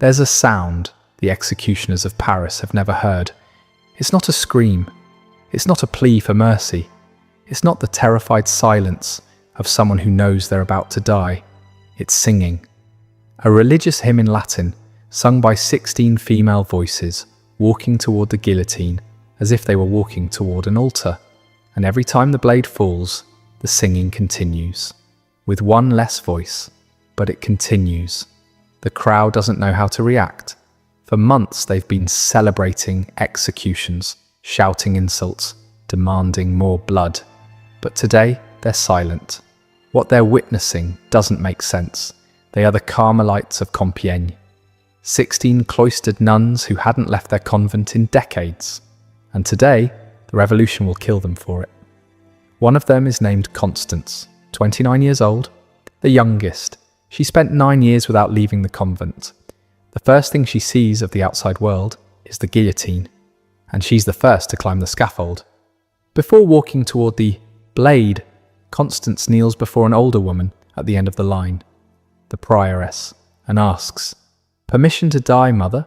There's a sound the executioners of Paris have never heard. It's not a scream. It's not a plea for mercy. It's not the terrified silence of someone who knows they're about to die. It's singing. A religious hymn in Latin, sung by 16 female voices, walking toward the guillotine as if they were walking toward an altar. And every time the blade falls, the singing continues. With one less voice, but it continues. The crowd doesn't know how to react. For months they've been celebrating executions, shouting insults, demanding more blood. But today they're silent. What they're witnessing doesn't make sense. They are the Carmelites of Compiègne, 16 cloistered nuns who hadn't left their convent in decades. And today, the revolution will kill them for it. One of them is named Constance, 29 years old, the youngest. She spent 9 years without leaving the convent. The first thing she sees of the outside world is the guillotine, and she's the first to climb the scaffold. Before walking toward the blade, Constance kneels before an older woman at the end of the line, the prioress, and asks, "Permission to die, mother?"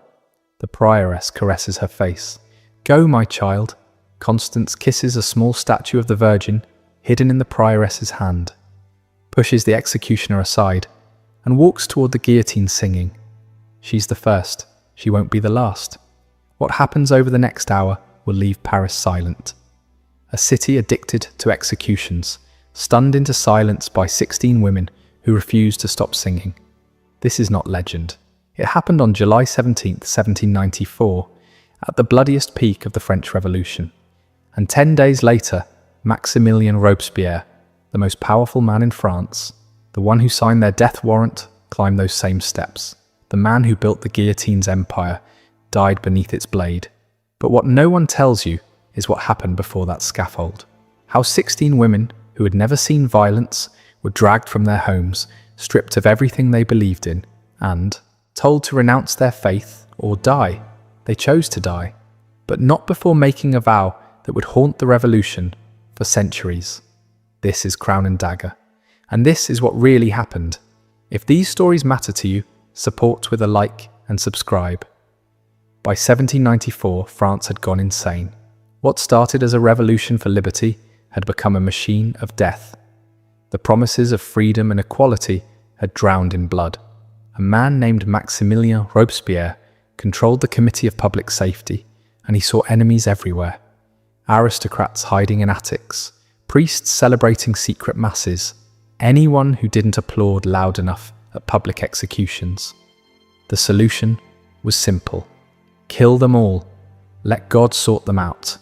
The prioress caresses her face. "Go, my child." Constance kisses a small statue of the Virgin hidden in the prioress's hand, pushes the executioner aside, and walks toward the guillotine singing. She's the first. She won't be the last. What happens over the next hour will leave Paris silent. A city addicted to executions, stunned into silence by 16 women who refuse to stop singing. This is not legend. It happened on July 17th, 1794, at the bloodiest peak of the French Revolution. And 10 days later, Maximilien Robespierre, the most powerful man in France, the one who signed their death warrant, climbed those same steps. The man who built the guillotine's empire died beneath its blade. But what no one tells you is what happened before that scaffold. How 16 women who had never seen violence were dragged from their homes, stripped of everything they believed in, and told to renounce their faith or die. They chose to die, but not before making a vow that would haunt the revolution for centuries. This is Crown and Dagger, and this is what really happened. If these stories matter to you, support with a like and subscribe. By 1794, France had gone insane. What started as a revolution for liberty had become a machine of death. The promises of freedom and equality had drowned in blood. A man named Maximilien Robespierre controlled the Committee of Public Safety, and he saw enemies everywhere. Aristocrats hiding in attics, priests celebrating secret masses, anyone who didn't applaud loud enough at public executions. The solution was simple. Kill them all. Let God sort them out.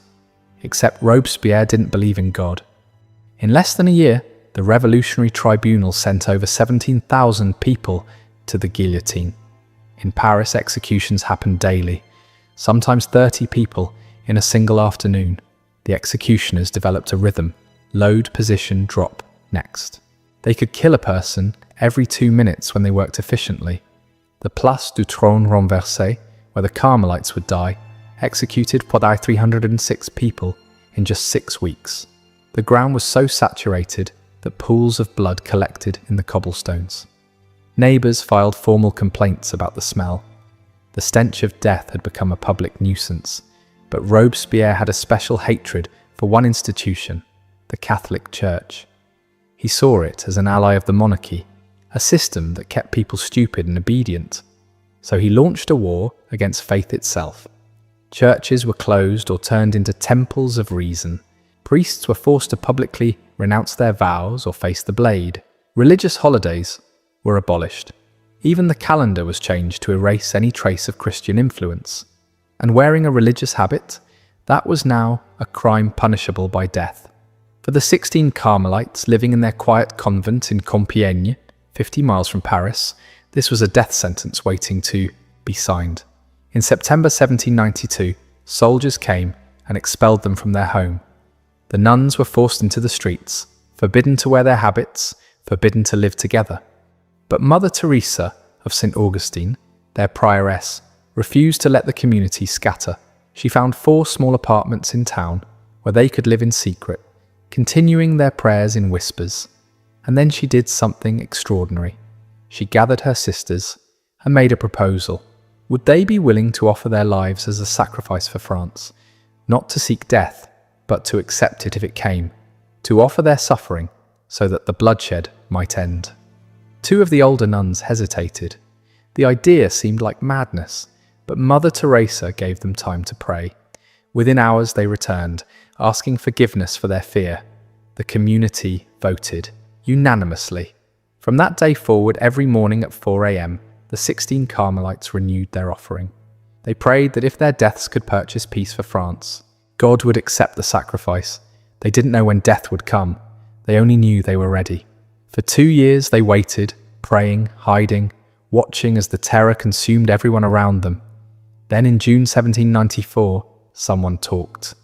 Except Robespierre didn't believe in God. In less than a year, the Revolutionary Tribunal sent over 17,000 people to the guillotine. In Paris, executions happened daily, sometimes 30 people in a single afternoon. The executioners developed a rhythm: load, position, drop, next. They could kill a person every 2 minutes when they worked efficiently. The Place du Trône Renversé, where the Carmelites would die, executed 306 people in just 6 weeks. The ground was so saturated that pools of blood collected in the cobblestones. Neighbours filed formal complaints about the smell. The stench of death had become a public nuisance, but Robespierre had a special hatred for one institution, the Catholic Church. He saw it as an ally of the monarchy, a system that kept people stupid and obedient. So he launched a war against faith itself. Churches were closed or turned into temples of reason. Priests were forced to publicly renounce their vows or face the blade. Religious holidays were abolished. Even the calendar was changed to erase any trace of Christian influence. And wearing a religious habit, that was now a crime punishable by death. For the 16 Carmelites living in their quiet convent in Compiègne, 50 miles from Paris, this was a death sentence waiting to be signed. In September 1792, soldiers came and expelled them from their home. The nuns were forced into the streets, forbidden to wear their habits, forbidden to live together. But Mother Teresa of St. Augustine, their prioress, refused to let the community scatter. She found 4 small apartments in town where they could live in secret, continuing their prayers in whispers. And then she did something extraordinary. She gathered her sisters and made a proposal. Would they be willing to offer their lives as a sacrifice for France, not to seek death, but to accept it if it came, to offer their suffering so that the bloodshed might end? Two of the older nuns hesitated. The idea seemed like madness, but Mother Teresa gave them time to pray. Within hours they returned, asking forgiveness for their fear. The community voted unanimously. From that day forward, every morning at 4 a.m., the 16 Carmelites renewed their offering. They prayed that if their deaths could purchase peace for France, God would accept the sacrifice. They didn't know when death would come. They only knew they were ready. For 2 years they waited, praying, hiding, watching as the terror consumed everyone around them. Then in June 1794, someone talked.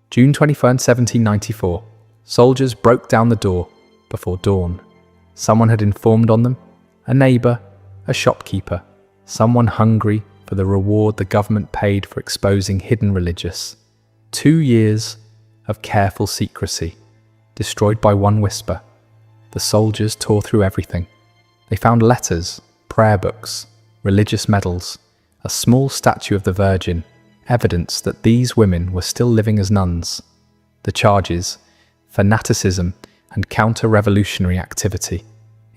June 21, 1794, soldiers broke down the door before dawn. Someone had informed on them, a neighbour, a shopkeeper, someone hungry for the reward the government paid for exposing hidden religious. 2 years of careful secrecy, destroyed by one whisper. The soldiers tore through everything. They found letters, prayer books, religious medals, a small statue of the Virgin, evidence that these women were still living as nuns. The charges: fanaticism and counter-revolutionary activity.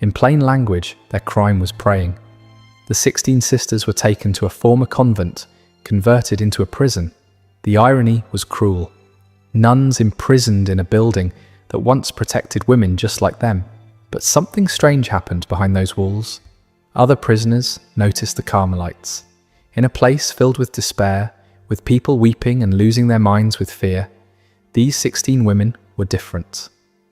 In plain language, their crime was praying. The 16 sisters were taken to a former convent, converted into a prison. The irony was cruel. Nuns imprisoned in a building that once protected women just like them. But something strange happened behind those walls. Other prisoners noticed the Carmelites. In a place filled with despair, with people weeping and losing their minds with fear, these 16 women were different.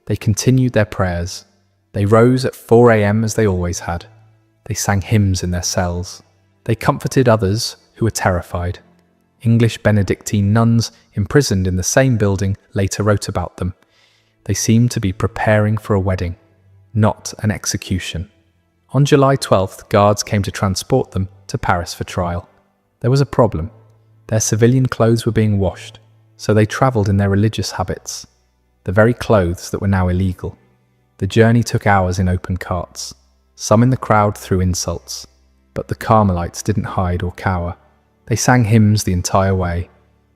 They continued their prayers. They rose at 4 a.m. as they always had. They sang hymns in their cells. They comforted others who were terrified. English Benedictine nuns imprisoned in the same building later wrote about them. They seemed to be preparing for a wedding, not an execution. On July 12th, guards came to transport them to Paris for trial. There was a problem. Their civilian clothes were being washed, so they travelled in their religious habits, the very clothes that were now illegal. The journey took hours in open carts. Some in the crowd threw insults, but the Carmelites didn't hide or cower. They sang hymns the entire way,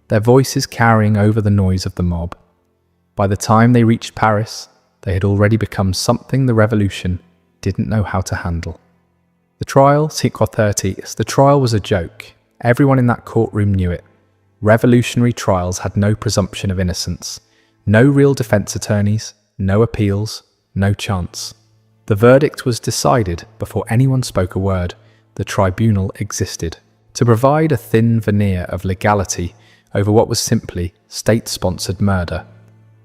their voices carrying over the noise of the mob. By the time they reached Paris, they had already become something the revolution didn't know how to handle. The trial, the trial was a joke. Everyone in that courtroom knew it. Revolutionary trials had no presumption of innocence, no real defense attorneys, no appeals, no chance. The verdict was decided before anyone spoke a word. The tribunal existed to provide a thin veneer of legality over what was simply state-sponsored murder.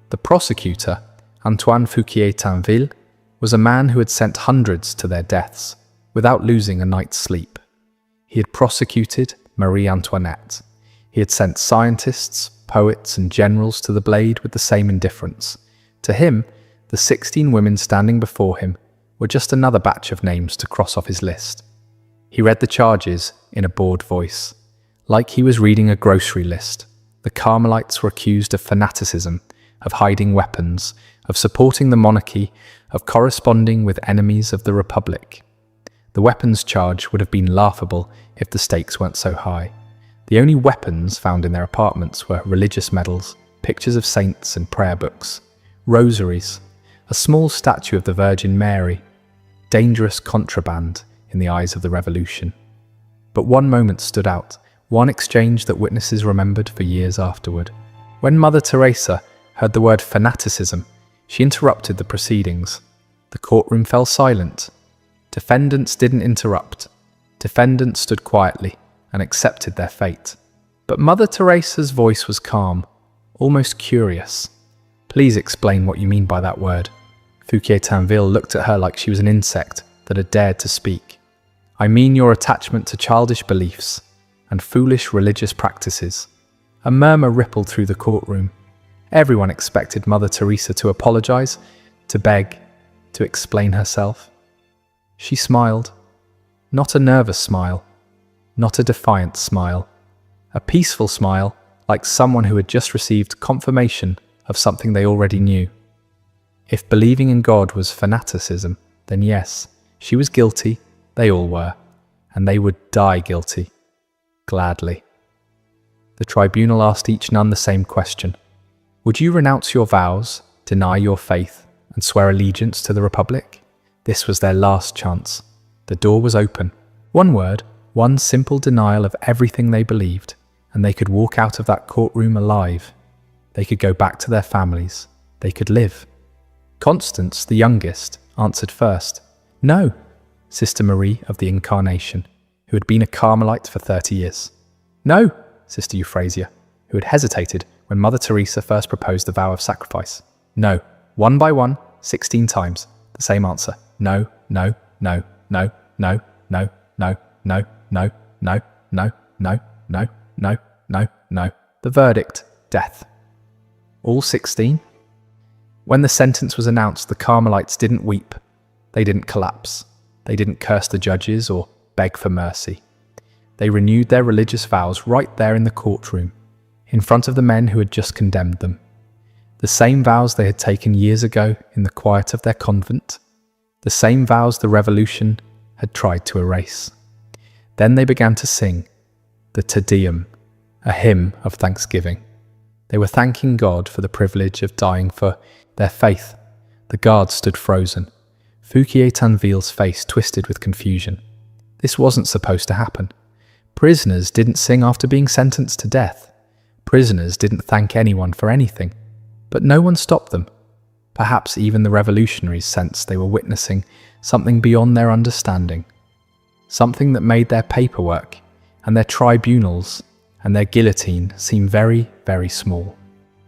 The prosecutor, Antoine Fouquier-Tinville, was a man who had sent hundreds to their deaths without losing a night's sleep. He had prosecuted Marie Antoinette. He had sent scientists, poets, and generals to the blade with the same indifference. To him, the 16 women standing before him were just another batch of names to cross off his list. He read the charges in a bored voice, like he was reading a grocery list. The Carmelites were accused of fanaticism, of hiding weapons, of supporting the monarchy, of corresponding with enemies of the Republic. The weapons charge would have been laughable if the stakes weren't so high. The only weapons found in their apartments were religious medals, pictures of saints and prayer books, rosaries, a small statue of the Virgin Mary, dangerous contraband in the eyes of the revolution. But one moment stood out, one exchange that witnesses remembered for years afterward. When Mother Teresa heard the word fanaticism, she interrupted the proceedings. The courtroom fell silent. Defendants didn't interrupt. Defendants stood quietly and accepted their fate. But Mother Teresa's voice was calm, almost curious. "Please explain what you mean by that word." Fouquier-Tinville looked at her like she was an insect that had dared to speak. "I mean your attachment to childish beliefs and foolish religious practices." A murmur rippled through the courtroom. Everyone expected Mother Teresa to apologize, to beg, to explain herself. She smiled. Not a nervous smile, not a defiant smile. A peaceful smile, like someone who had just received confirmation of something they already knew. If believing in God was fanaticism, then yes, she was guilty, they all were, and they would die guilty. gladly. The tribunal asked each nun the same question. Would you renounce your vows, deny your faith, and swear allegiance to the Republic? This was their last chance. The door was open. One word, one simple denial of everything they believed, and they could walk out of that courtroom alive. They could go back to their families. They could live. Constance, the youngest, answered first. No, Sister Marie of the Incarnation, who had been a Carmelite for 30 years. No, Sister Euphrasia, who had hesitated when Mother Teresa first proposed the vow of sacrifice. No, one by one, 16 times, the same answer. No, no, no, no, no, no, no, no, no, no, no, no, no, no, no, no. The verdict, death. All 16? When the sentence was announced, the Carmelites didn't weep. They didn't collapse. They didn't curse the judges or beg for mercy. They renewed their religious vows right there in the courtroom, in front of the men who had just condemned them. The same vows they had taken years ago in the quiet of their convent. The same vows the revolution had tried to erase. Then they began to sing the Te Deum, a hymn of thanksgiving. They were thanking God for the privilege of dying for their faith. The guards stood frozen. Fouquier Tinville's face twisted with confusion. This wasn't supposed to happen. Prisoners didn't sing after being sentenced to death. Prisoners didn't thank anyone for anything. But no one stopped them. Perhaps even the revolutionaries sensed they were witnessing something beyond their understanding. Something that made their paperwork and their tribunals and their guillotine seem very, very small.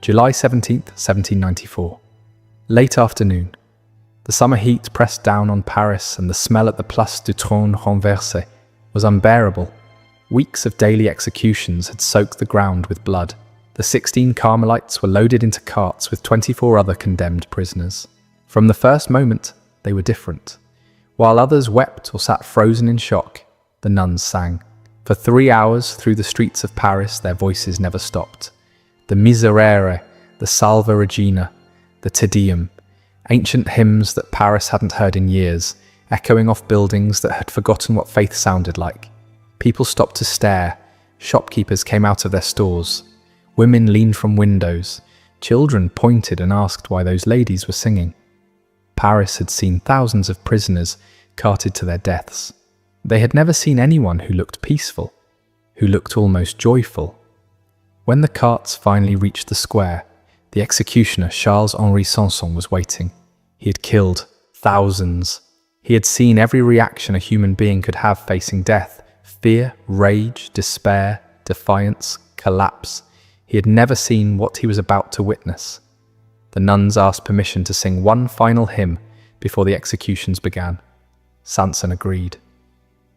July 17th, 1794. Late afternoon. The summer heat pressed down on Paris, and the smell at the Place du Trône Renversé was unbearable. Weeks of daily executions had soaked the ground with blood. The 16 Carmelites were loaded into carts with 24 other condemned prisoners. From the first moment, they were different. While others wept or sat frozen in shock, the nuns sang. For 3 hours through the streets of Paris, their voices never stopped. The Miserere, the Salve Regina, the Te Deum, ancient hymns that Paris hadn't heard in years, echoing off buildings that had forgotten what faith sounded like. People stopped to stare. Shopkeepers came out of their stores. Women leaned from windows. Children pointed and asked why those ladies were singing. Paris had seen thousands of prisoners carted to their deaths. They had never seen anyone who looked peaceful, who looked almost joyful. When the carts finally reached the square, the executioner Charles-Henri Sanson was waiting. He had killed thousands. He had seen every reaction a human being could have facing death: fear, rage, despair, defiance, collapse. He had never seen what he was about to witness. The nuns asked permission to sing one final hymn before the executions began. Sanson agreed.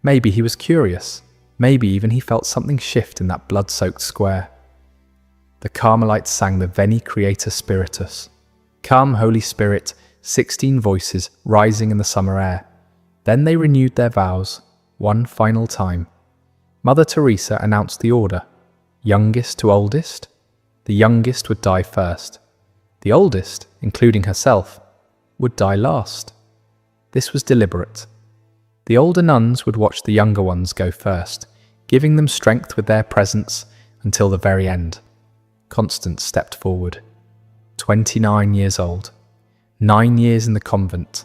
Maybe he was curious. Maybe even he felt something shift in that blood-soaked square. The Carmelites sang the Veni Creator Spiritus. Come, Holy Spirit, 16 voices rising in the summer air. Then they renewed their vows, one final time. Mother Teresa announced the order. Youngest to oldest? The youngest would die first. The oldest, including herself, would die last. This was deliberate. The older nuns would watch the younger ones go first, giving them strength with their presence until the very end. Constance stepped forward. 29 years old. 9 years in the convent.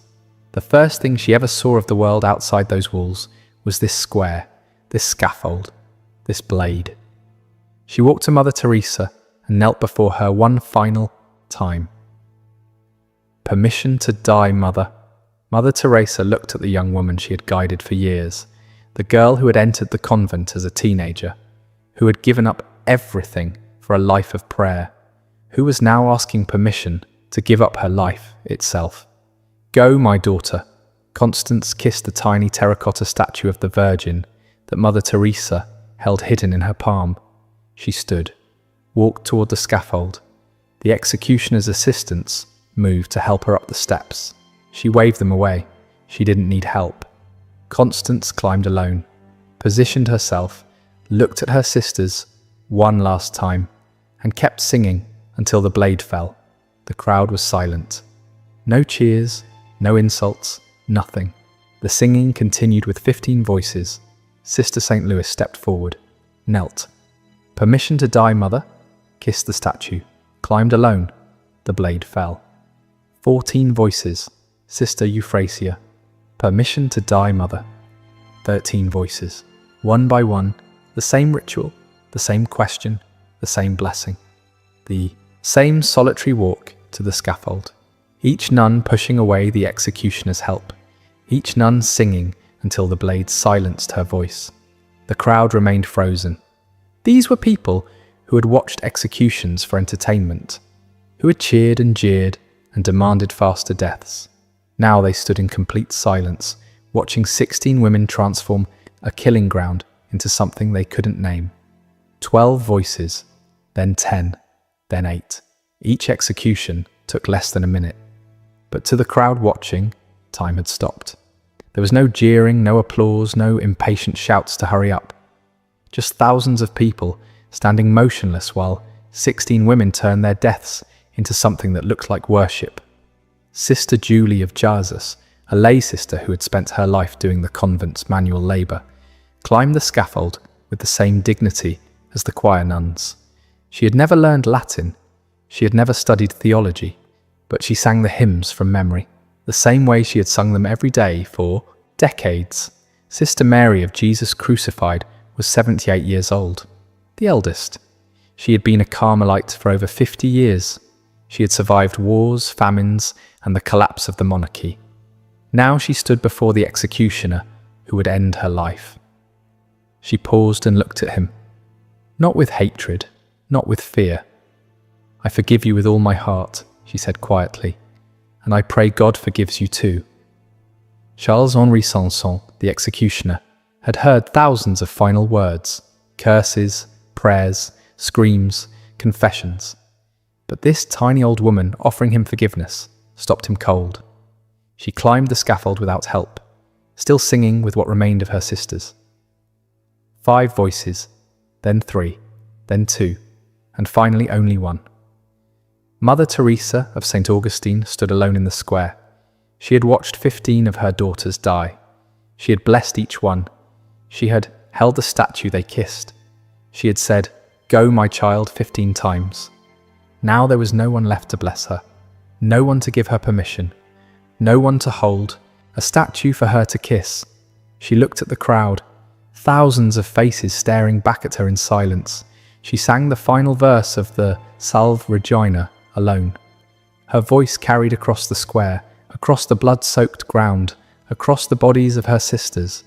The first thing she ever saw of the world outside those walls was this square, this scaffold, this blade. She walked to Mother Teresa and knelt before her one final time. Permission to die, Mother. Mother Teresa looked at the young woman she had guided for years, the girl who had entered the convent as a teenager, who had given up everything for a life of prayer, who was now asking permission to give up her life itself. Go, my daughter. Constance kissed the tiny terracotta statue of the Virgin that Mother Teresa held hidden in her palm. She stood, walked toward the scaffold. The executioner's assistants moved to help her up the steps. She waved them away. She didn't need help. Constance climbed alone, positioned herself, looked at her sisters one last time, and kept singing until the blade fell. The crowd was silent. No cheers, no insults, nothing. The singing continued with 15 voices. Sister St. Louis stepped forward. knelt. Permission to die, mother? Kissed the statue. Climbed alone. The blade fell. 14 voices. Sister Euphrasia. Permission to die, mother. 13 voices. One by one, the same ritual, the same question, the same blessing. The same solitary walk to the scaffold. Each nun pushing away the executioner's help. Each nun singing until the blade silenced her voice. The crowd remained frozen. These were people who had watched executions for entertainment, who had cheered and jeered and demanded faster deaths. Now they stood in complete silence, watching 16 women transform a killing ground into something they couldn't name. 12 voices, then 10, then 8. Each execution took less than a minute. But to the crowd watching, time had stopped. There was no jeering, no applause, no impatient shouts to hurry up. Just thousands of people standing motionless while 16 women turned their deaths into something that looked like worship. Sister Julie of Jarzas, a lay sister who had spent her life doing the convent's manual labour, climbed the scaffold with the same dignity as the choir nuns. She had never learned Latin, she had never studied theology, but she sang the hymns from memory, the same way she had sung them every day for decades. Sister Mary of Jesus Crucified was 78 years old, the eldest. She had been a Carmelite for over 50 years. She had survived wars, famines, and the collapse of the monarchy. Now she stood before the executioner who would end her life. She paused and looked at him, not with hatred, not with fear. "I forgive you with all my heart," she said quietly, "and I pray God forgives you too." Charles-Henri Sanson, the executioner, had heard thousands of final words, curses, prayers, screams, confessions. But this tiny old woman offering him forgiveness stopped him cold. She climbed the scaffold without help, still singing with what remained of her sisters. 5 voices, then 3, then 2, and finally only 1. Mother Teresa of St. Augustine stood alone in the square. She had watched 15 of her daughters die. She had blessed each one. She had held the statue they kissed. She had said, "Go, my child," 15 times. Now there was no one left to bless her, no one to give her permission, no one to hold, a statue for her to kiss. She looked at the crowd, thousands of faces staring back at her in silence. She sang the final verse of the Salve Regina alone. Her voice carried across the square, across the blood-soaked ground, across the bodies of her sisters.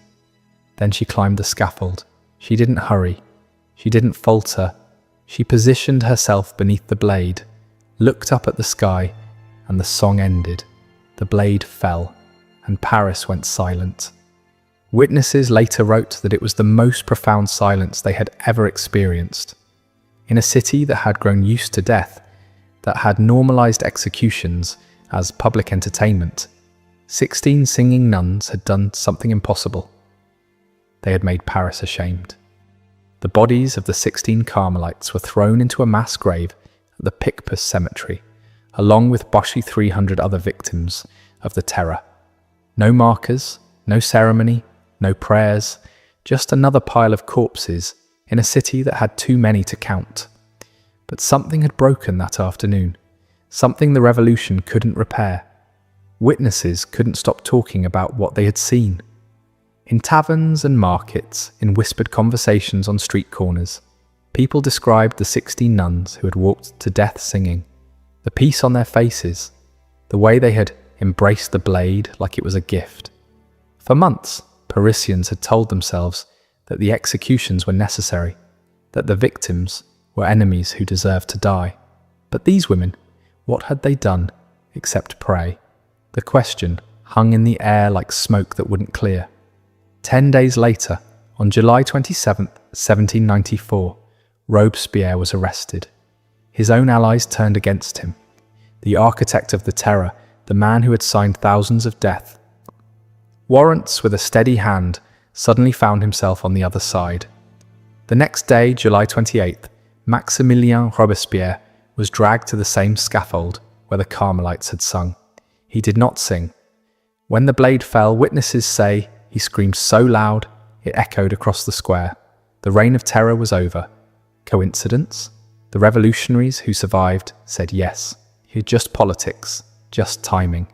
Then she climbed the scaffold. She didn't hurry. She didn't falter. She positioned herself beneath the blade, looked up at the sky, and the song ended. The blade fell, and Paris went silent. Witnesses later wrote that it was the most profound silence they had ever experienced. In a city that had grown used to death, that had normalized executions as public entertainment, 16 singing nuns had done something impossible. They had made Paris ashamed. The bodies of the 16 Carmelites were thrown into a mass grave at the Picpus cemetery, along with 300 other victims of the terror. No markers, no ceremony, no prayers, just another pile of corpses in a city that had too many to count. But something had broken that afternoon, something the revolution couldn't repair. Witnesses couldn't stop talking about what they had seen. In taverns and markets, in whispered conversations on street corners, people described the 16 nuns who had walked to death singing, the peace on their faces, the way they had embraced the blade like it was a gift. For months, Parisians had told themselves that the executions were necessary, that the victims were enemies who deserved to die. But these women, what had they done except pray? The question hung in the air like smoke that wouldn't clear. 10 days later, on July 27, 1794, Robespierre was arrested. His own allies turned against him. The architect of the terror, the man who had signed thousands of death warrants with a steady hand, suddenly found himself on the other side. The next day, July 28th, Maximilien Robespierre was dragged to the same scaffold where the Carmelites had sung. He did not sing. When the blade fell, witnesses say he screamed so loud it echoed across the square. The reign of terror was over. Coincidence? The revolutionaries who survived said yes. Just politics, just timing.